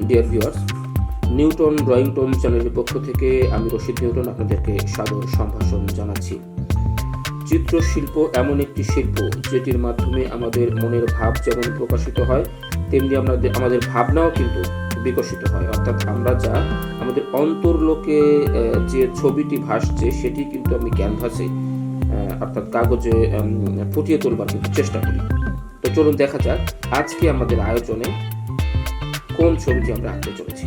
Dear viewers, Newton drawing tone চ্যানেলের পক্ষ থেকে আমি রশিদ নিউটন আপনাদেরকে সাদর সম্ভাষণ জানাচ্ছি। চিত্রশিল্প এমন একটি শিল্প যেটির মাধ্যমে আমাদের মনের ভাব যেমন প্রকাশিত হয়, তেমনি আমাদের ভাবনাও কিন্তু বিকশিত হয়। অর্থাৎ আমরা যা আমাদের অন্তর্লোকে যে ছবিটি ভাসছে সেটি কিন্তু আমি ক্যানভাসে অর্থাৎ কাগজে ফুটিয়ে তোলবার কিন্তু চেষ্টা করি। তো চলুন দেখা যাক আজকে আমাদের আয়োজনে কোন ছবিটি আমরা আঁকতে চলেছি।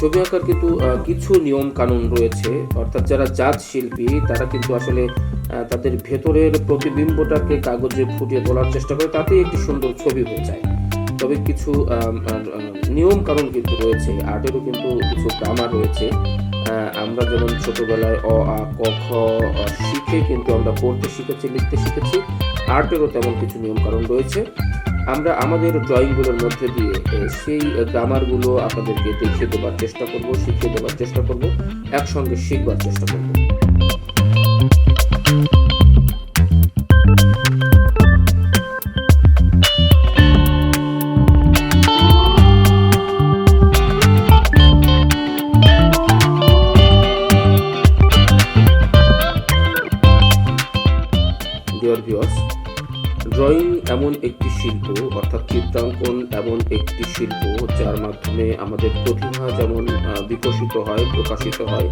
ছবি আঁকার কিন্তু কিছু নিয়ম কানুন রয়েছে। অর্থাৎ যারা জাত শিল্পী তারা কিন্তু আসলে তাদের ভেতরের প্রতিবিম্বটাকে কাগজে ফুটিয়ে তোলার চেষ্টা করে, তাতেই একটি সুন্দর ছবি হয়ে যায়। তবে কিছু নিয়ম কানুন কিন্তু রয়েছে, আর্টেরও কিন্তু কিছু গ্রামার রয়েছে। আমরা যেমন ছোটবেলায় অ আ ক খ শিখে কিন্তু আমরা পড়তে শিখেছি, লিখতে শিখেছি, আর্টেরও তেমন কিছু নিয়ম কানুন রয়েছে। আমরা আমাদের ড্রয়িংগুলোর মধ্যে দিয়ে সেই গ্রামারগুলো আপনাদেরকে দেখিয়ে দেবার চেষ্টা করব, শিখিয়ে দেবার চেষ্টা করব, একসঙ্গে শিখবার চেষ্টা করব। ডিয়ার ভিউয়ার্স, ড্রয়িং এমন একটি শিল্প, অর্থাৎ চিত্রাঙ্কন এমন একটি শিল্প যার মাধ্যমে আমাদের প্রতিভা যেমন বিকশিত হয়, প্রকাশিত হয়,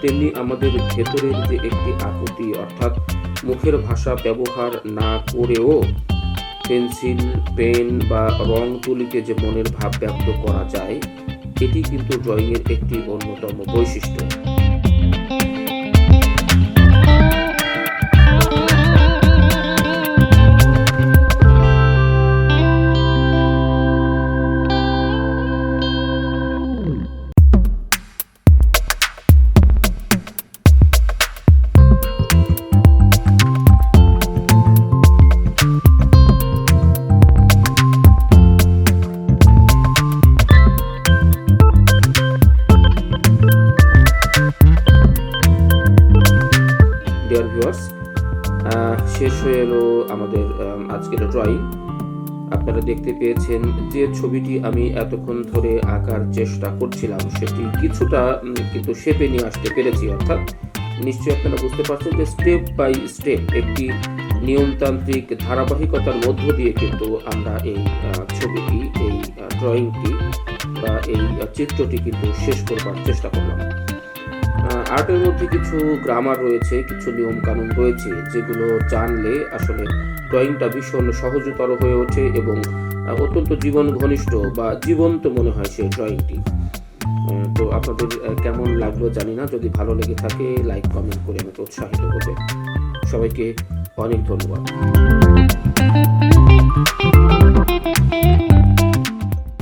তেমনি আমাদের ভেতরের যে একটি আকুতি, অর্থাৎ মুখের ভাষা ব্যবহার না করেও পেন্সিল, পেন বা রং তুলিতে যে মনের ভাব ব্যক্ত করা যায়, এটি কিন্তু ড্রয়িংয়ের একটি অন্যতম বৈশিষ্ট্য। ডিয়ার ভিউয়ার্স, শেষ হয়ে এলো আমাদের আজকের ড্রয়িং। আপনারা দেখতে পেয়েছেন যে ছবিটি আমি এতক্ষণ ধরে আঁকার চেষ্টা করছিলাম সেটি কিছুটা কিন্তু শেপে নিয়ে আসতে পেরেছি। অর্থাৎ নিশ্চয়ই আপনারা বুঝতে পারছেন যে স্টেপ বাই স্টেপ একটি নিয়মতান্ত্রিক ধারাবাহিকতার মধ্য দিয়ে কিন্তু আমরা এই ছবিটি, এই ড্রয়িংটি বা এই চিত্রটি কিন্তু শেষ করবার চেষ্টা করলাম। আর্টের মধ্যে কিছু গ্রামার রয়েছে, কিছু নিয়ম কানুন রয়েছে যেগুলো জানলে আসলে ড্রয়িংটা ভীষণ সহজতর হয়ে ওঠে এবং অত্যন্ত জীবন ঘনিষ্ঠ বা জীবন্ত মনে হয় সেই ড্রয়িংটি। তো আপনাদের কেমন লাগলো জানি না, যদি ভালো লেগে থাকে লাইক কমেন্ট করে আমাকে উৎসাহিত করবে। সবাইকে অনেক ধন্যবাদ।